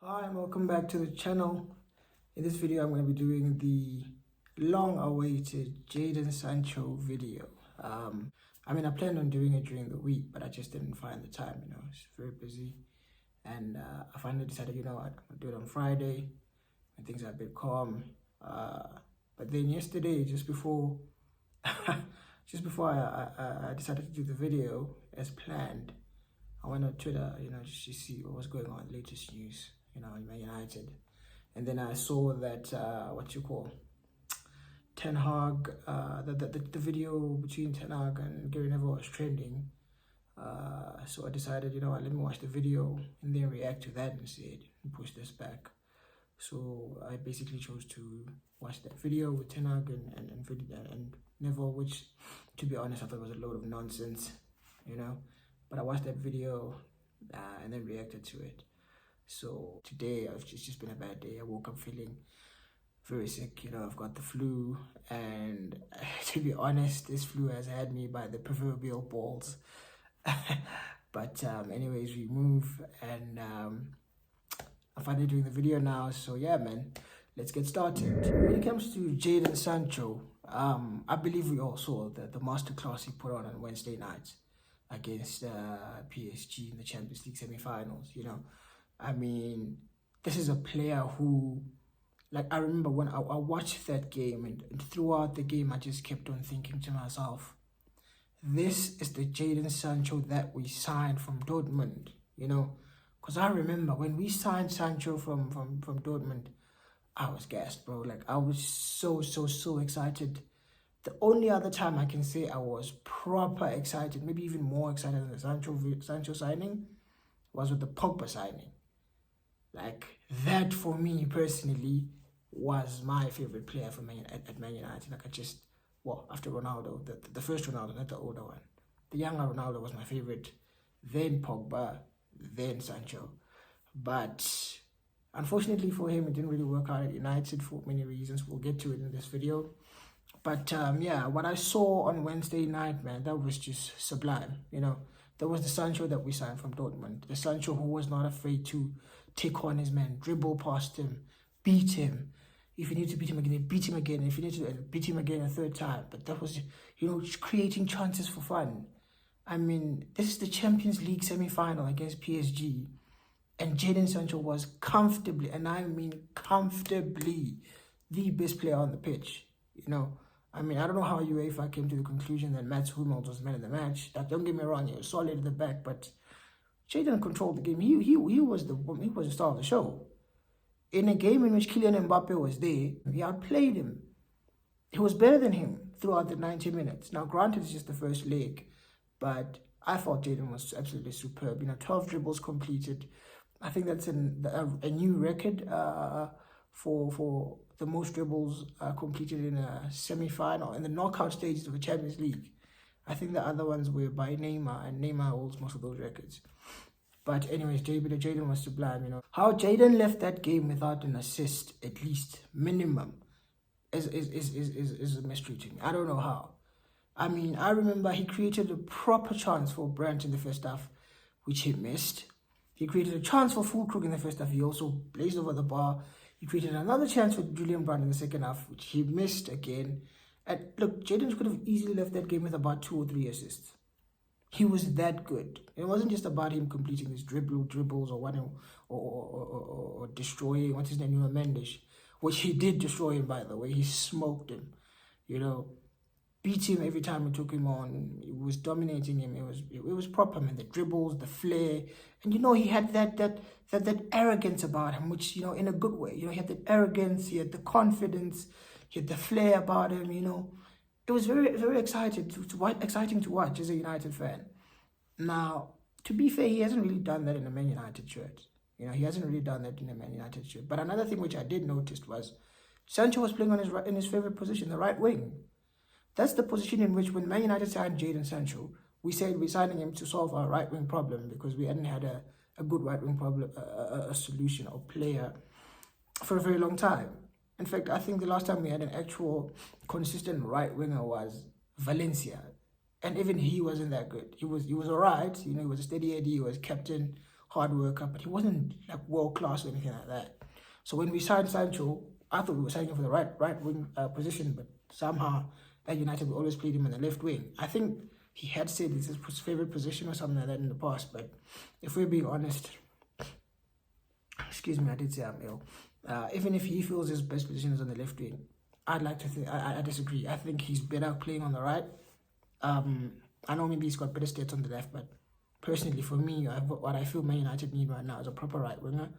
Hi and welcome back to the channel. In this video I'm going to be doing the long awaited Jadon Sancho video. I planned on doing it during the week, but I just didn't find the time, it's very busy. And I finally decided, I'm going to do it on Friday when things are a bit calm. But then yesterday, just before I decided to do the video as planned, I went on Twitter, just to see what was going on, latest news, in Man United. And then I saw that, Ten Hag, the video between Ten Hag and Gary Neville was trending. So I decided, let me watch the video and then react to that instead and push this back. So I basically chose to watch that video with Ten Hag and Neville, which, to be honest, I thought was a load of nonsense, But I watched that video and then reacted to it. So today, it's just been a bad day. I woke up feeling very sick. I've got the flu, and to be honest, this flu has had me by the proverbial balls. But anyways, we move, and I'm finally doing the video now. So yeah, man, let's get started. When it comes to Jadon Sancho, I believe we all saw the masterclass he put on Wednesday nights against PSG in the Champions League semi-finals. This is a player who, I remember when I watched that game, and throughout the game, I just kept on thinking to myself, this is the Jadon Sancho that we signed from Dortmund, Because I remember when we signed Sancho from Dortmund, I was gassed, bro. I was so excited. The only other time I can say I was proper excited, maybe even more excited than the Sancho signing, was with the Pogba signing. That for me personally was my favorite player for at Man United. After Ronaldo, the first Ronaldo, not the older one. The younger Ronaldo was my favorite, then Pogba, then Sancho. But unfortunately for him, it didn't really work out at United for many reasons. We'll get to it in this video. But what I saw on Wednesday night, man, that was just sublime. That was the Sancho that we signed from Dortmund. The Sancho who was not afraid to take on his man, dribble past him, beat him. If you need to beat him again, beat him again. If you need to beat him again a third time. But that was, creating chances for fun. This is the Champions League semi-final against PSG. And Jadon Sancho was comfortably, and I mean comfortably, the best player on the pitch. I don't know how UEFA came to the conclusion that Mats Hummels was man of the match. Don't get me wrong, he was solid at the back, but Jadon controlled the game. He was the star of the show. In a game in which Kylian Mbappe was there, he outplayed him. He was better than him throughout the 90 minutes. Now, granted, it's just the first leg, but I thought Jadon was absolutely superb. 12 dribbles completed. I think that's a new record for the most dribbles completed in a semi-final in the knockout stages of the Champions League. I think the other ones were by Neymar, and Neymar holds most of those records. But anyways, Jadon was sublime, How Jadon left that game without an assist, at least minimum, is a mystery to me. I don't know how. I remember he created a proper chance for Brandt in the first half, which he missed. He created a chance for Fulkrug in the first half. He also blazed over the bar. He created another chance for Julian Brandt in the second half, which he missed again. And look, Jadon could have easily left that game with about 2 or 3 assists. He was that good. It wasn't just about him completing his dribbles or destroying, what's his name, Nuno Mendes, which he did destroy him, by the way. He smoked him, beat him every time he took him on. He was dominating him. It was proper, man. The dribbles, the flair, and he had that arrogance about him, which in a good way. He had the arrogance, he had the confidence, he had the flair about him. It was very, very exciting to watch as a United fan. Now, to be fair, he hasn't really done that in a Man United shirt. He hasn't really done that in a Man United shirt. But another thing which I did notice was Sancho was playing in his favorite position, the right wing. That's the position in which when Man United signed Jadon Sancho, we said we're signing him to solve our right wing problem because we hadn't had a good right wing problem, a solution or player for a very long time. In fact, I think the last time we had an actual consistent right winger was Valencia. And even he wasn't that good. He was all right. He was a steady Eddie. He was captain hard worker, but he wasn't like world class or anything like that. So when we signed Sancho, I thought we were signing him for the right wing position, but somehow at United we always played him on the left wing. I think he had said it's his favorite position or something like that in the past, but if we're being honest, excuse me, I did say I'm ill. Even if he feels his best position is on the left wing, I'd like to think I disagree. I think he's better playing on the right. I know maybe he's got better stats on the left, but personally for me, what I feel Man United need right now is a proper right winger.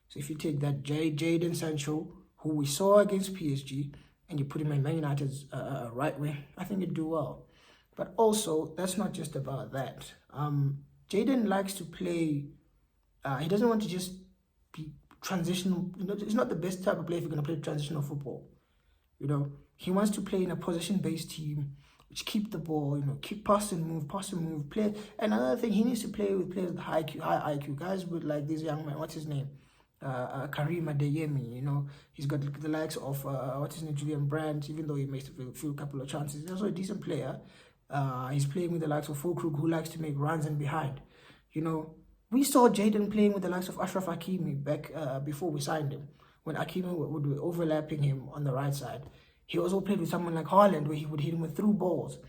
So if you take that Jadon Sancho, who we saw against PSG, and you put him in Man United's right wing, I think he'd do well. But also, that's not just about that. Jadon likes to play. He doesn't want to just be transitional. You know, he's not the best type of player if you're going to play transitional football. You know, he wants to play in a possession-based team, which keep the ball, you know, keep pass and move, play. And another thing, he needs to play with players with high IQ, guys with like this young man, what's his name? Karim Adeyemi, you know, he's got the likes of, what's his name, Julian Brandt, even though he missed a few couple of chances. He's also a decent player. He's playing with the likes of Fulkrug, who likes to make runs and behind. You know, we saw Jadon playing with the likes of Ashraf Hakimi back before we signed him, when Hakimi would be overlapping him on the right side. He also played with someone like Haaland, where he would hit him with through balls.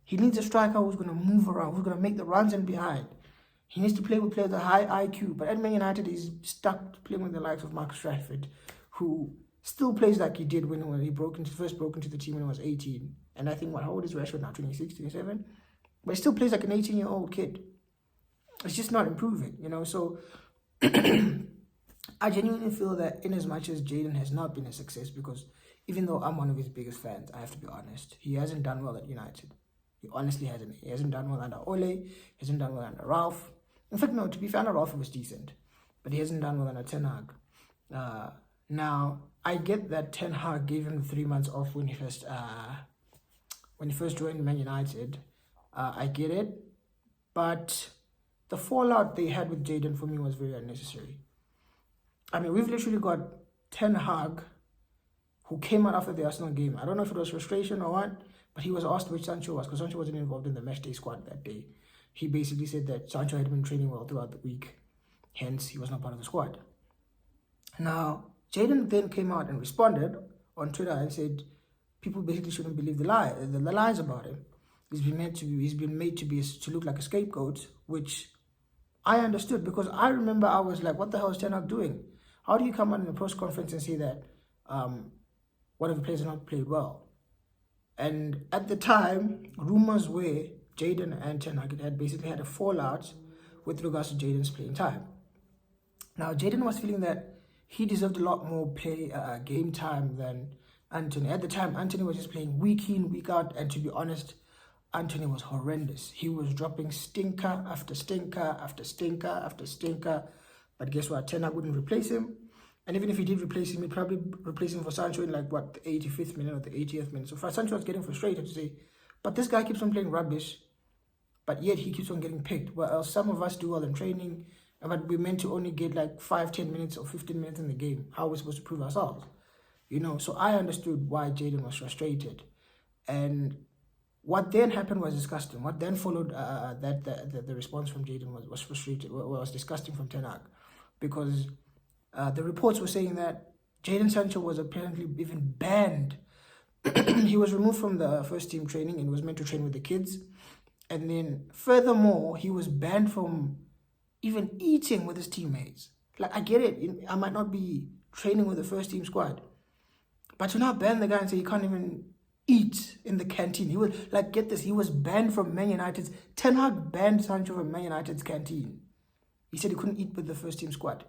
He needs a striker who's going to move around, who's going to make the runs and behind. He needs to play with players with high IQ. But at Man United, he's stuck playing with the likes of Marcus Rashford, who still plays like he did when he first broke into the team when he was 18. And I think, how old is Rashford now? 26, 27? But he still plays like an 18-year-old kid. It's just not improving, you know. So I genuinely feel that in as much as Jadon has not been a success, because even though I'm one of his biggest fans, I have to be honest, he hasn't done well at United. He honestly hasn't. He hasn't done well under Ole. He hasn't done well under Ralph. In fact, no, to be fair, under Ralph, he was decent. But he hasn't done well under Ten Hag. Now, I get that Ten Hag gave him 3 months off when he first joined Man United. I get it. But the fallout they had with Jadon for me was very unnecessary. I mean, we've literally got Ten Hag, who came out after the Arsenal game. I don't know if it was frustration or what, but he was asked which Sancho was, because Sancho wasn't involved in the matchday squad that day. He basically said that Sancho had been training well throughout the week, hence he was not part of the squad. Now, Jadon then came out and responded on Twitter and said people basically shouldn't believe the lies about him. He's been made to look like a scapegoat, which I understood, because I remember I was like, what the hell is Ten Hag doing? How do you come out in a press conference and say that one of the players has not played well? And at the time, rumors were Jadon and Ten Hag had basically had a fallout with regards to Jadon's playing time. Now, Jadon was feeling that he deserved a lot more game time than Anthony. At the time, Anthony was just playing week in, week out, and to be honest, Anthony was horrendous. He was dropping stinker after stinker after stinker after stinker. But guess what? Ten Hag wouldn't replace him. And even if he did replace him, he'd probably replace him for Sancho in the 85th minute or the 80th minute. So Sancho was getting frustrated to say, but this guy keeps on playing rubbish, but yet he keeps on getting picked. Well, some of us do well in training, but we're meant to only get like 5, 10 minutes or 15 minutes in the game. How are we supposed to prove ourselves? You know, so I understood why Jadon was frustrated. And what then happened was disgusting. What then followed the response from Jadon was frustrated, was disgusting from Ten Hag, because the reports were saying that Jadon Sancho was apparently even banned. He was removed from the first team training and was meant to train with the kids. And then furthermore, he was banned from even eating with his teammates. Like, I get it. I might not be training with the first team squad, but to not ban the guy and say he can't even eat in the canteen. He was, like, get this, he was banned from Man United's, Ten Hag banned Sancho from Man United's canteen. He said he couldn't eat with the first team squad.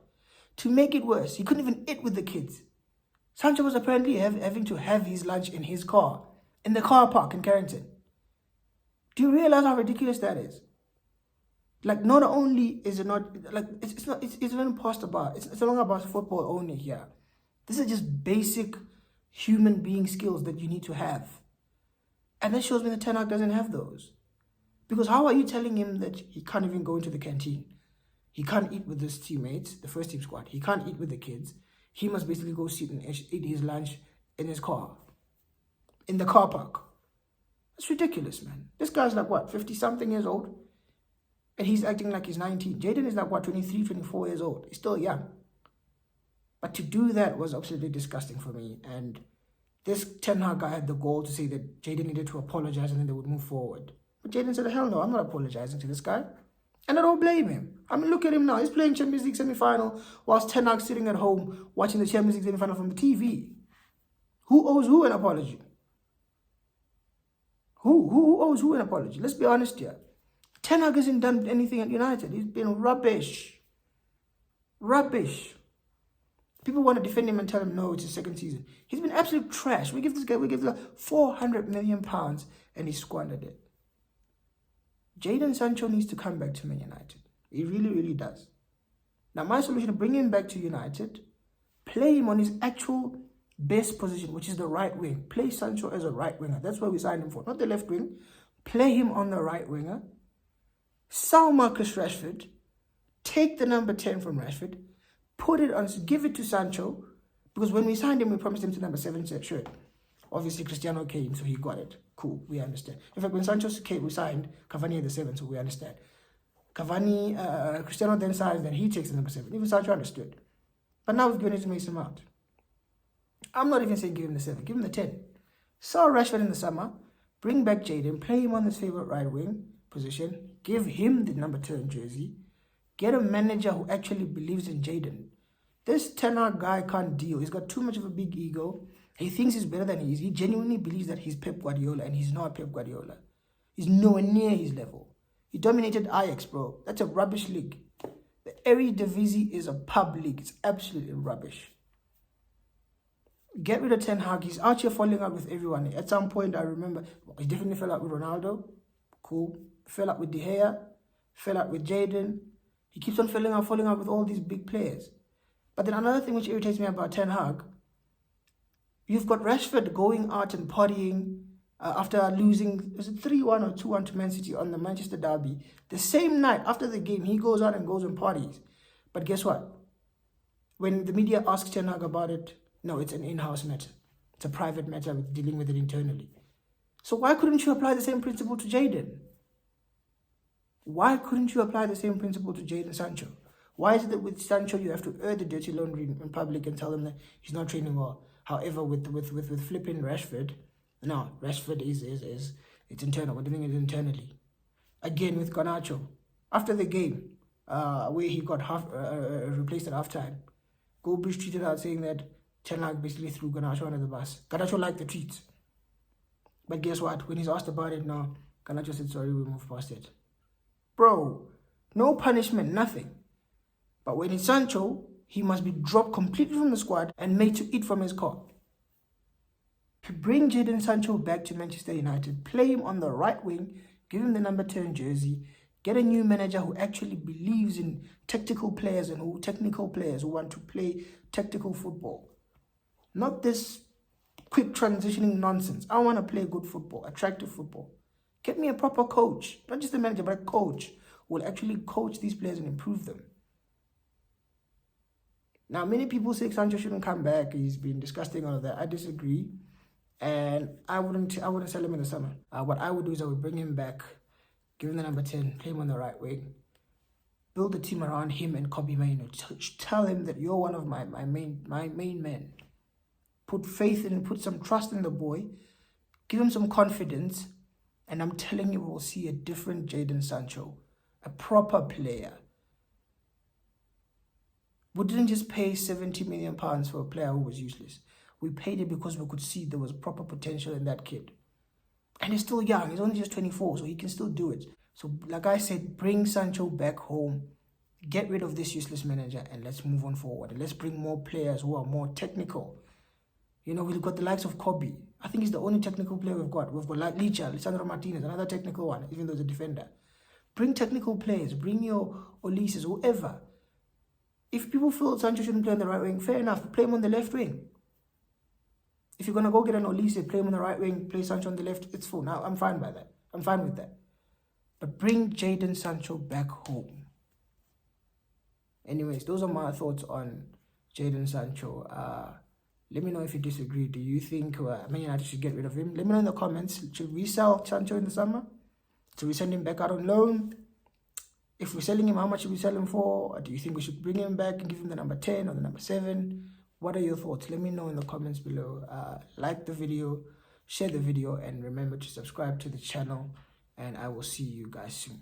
To make it worse, he couldn't even eat with the kids. Sancho was apparently having to have his lunch in his car, in the car park in Carrington. Do you realize how ridiculous that is? Like, not only is it not, like, it's not even past about, it's no longer about football only here. This is just basic human being skills that you need to have. And that shows me that Ten Hag doesn't have those. Because how are you telling him that he can't even go into the canteen? He can't eat with his teammates, the first team squad. He can't eat with the kids. He must basically go sit and eat his lunch in his car, in the car park. That's ridiculous, man. This guy's like, what, 50-something years old? And he's acting like he's 19. Jadon is like, what, 23, 24 years old. He's still young. But to do that was absolutely disgusting for me. And this Ten Hag guy had the goal to say that Jadon needed to apologize and then they would move forward. But Jadon said, hell no, I'm not apologizing to this guy. And I don't blame him. I mean, look at him now. He's playing Champions League semi-final whilst Ten Hag sitting at home watching the Champions League semi-final from the TV. Who owes who an apology? Who owes who an apology? Let's be honest here. Ten Hag hasn't done anything at United. He's been rubbish. Rubbish. People want to defend him and tell him, no, it's his second season. He's been absolute trash. We give this guy, £400 million and he squandered it. Jadon Sancho needs to come back to Man United. He really, really does. Now, my solution, bring him back to United, play him on his actual best position, which is the right wing. Play Sancho as a right winger. That's what we signed him for, not the left wing. Play him on the right winger. Sell Marcus Rashford. Take the number 10 from Rashford. Put it on, give it to Sancho. Because when we signed him, we promised him to number 7 shirt. Obviously, Cristiano came, so he got it. Cool, we understand. In fact, when Sancho came, we signed Cavani at the 7, so we understand. Cristiano then signs, then he takes the number 7. Even Sancho understood. But now we've given it to Mason Mount. I'm not even saying give him the 7, give him the 10. Sell Rashford in the summer, bring back Jadon, play him on his favorite right wing position, give him the number 10 jersey, get a manager who actually believes in Jadon. This Ten Hag guy can't deal. He's got too much of a big ego. He thinks he's better than he is. He genuinely believes that he's Pep Guardiola, and he's not Pep Guardiola. He's nowhere near his level. He dominated Ajax, bro. That's a rubbish league. The Eredivisie is a pub league. It's absolutely rubbish. Get rid of Ten Hag. He's out here falling out with everyone. At some point, I remember, he definitely fell out with Ronaldo. Cool. Fell out with De Gea. Fell out with Jadon. He keeps on falling out with all these big players. But then another thing which irritates me about Ten Hag, you've got Rashford going out and partying after losing, is it 3-1 or 2-1 to Man City on the Manchester derby. The same night after the game, he goes out and goes and parties. But guess what? When the media asks Ten Hag about it, no, it's an in-house matter. It's a private matter, with dealing with it internally. So why couldn't you apply the same principle to Jadon? Why couldn't you apply the same principle to Jadon Sancho? Why is it that with Sancho you have to air the dirty laundry in public and tell him that he's not training well? However, with flipping Rashford, no, Rashford is it's internal. We're doing it internally. Again with Garnacho, after the game, where he got replaced at halftime, Goldbridge tweeted out saying that Ten Hag basically threw Garnacho under the bus. Garnacho liked the tweets, but guess what? When he's asked about it, no, Garnacho said sorry, we moved past it. Bro, no punishment, nothing. But when it's Sancho, he must be dropped completely from the squad and made to eat from his car. Bring Jadon Sancho back to Manchester United, play him on the right wing, give him the number 10 jersey, get a new manager who actually believes in technical players and technical players who want to play tactical football. Not this quick transitioning nonsense. I want to play good football, attractive football. Get me a proper coach, not just a manager, but a coach who will actually coach these players and improve them. Now, many people say Sancho shouldn't come back. He's been disgusting, all of that. I disagree. And I wouldn't sell him in the summer. What I would do is I would bring him back, give him the number 10, play him on the right wing, build the team around him and Kobbie Mainoo. Tell him that you're one of my main men. Put faith in, put some trust in the boy, give him some confidence, and I'm telling you, we'll see a different Jadon Sancho, a proper player. We didn't just pay £70 million for a player who was useless. We paid it because we could see there was proper potential in that kid. And he's still young. He's only just 24, so he can still do it. So, like I said, bring Sancho back home. Get rid of this useless manager and let's move on forward. And let's bring more players who are more technical. You know, we've got the likes of Kobbie. I think he's the only technical player we've got. We've got like Licha, Lisandro Martinez, another technical one, even though he's a defender. Bring technical players. Bring your Ulises, whoever. If people feel Sancho shouldn't play on the right wing, fair enough, play him on the left wing. If you're going to go get an Olise, play him on the right wing, play Sancho on the left, it's full. Now, I'm fine by that. I'm fine with that. But bring Jadon Sancho back home. Anyways, those are my thoughts on Jadon Sancho. Let me know if you disagree. Do you think Man United should get rid of him? Let me know in the comments. Should we sell Sancho in the summer? Should we send him back out on loan? If we're selling him, how much should we sell him for? Or do you think we should bring him back and give him the number 10 or the number 7? What are your thoughts? Let me know in the comments below. Like the video, share the video, and remember to subscribe to the channel. And I will see you guys soon.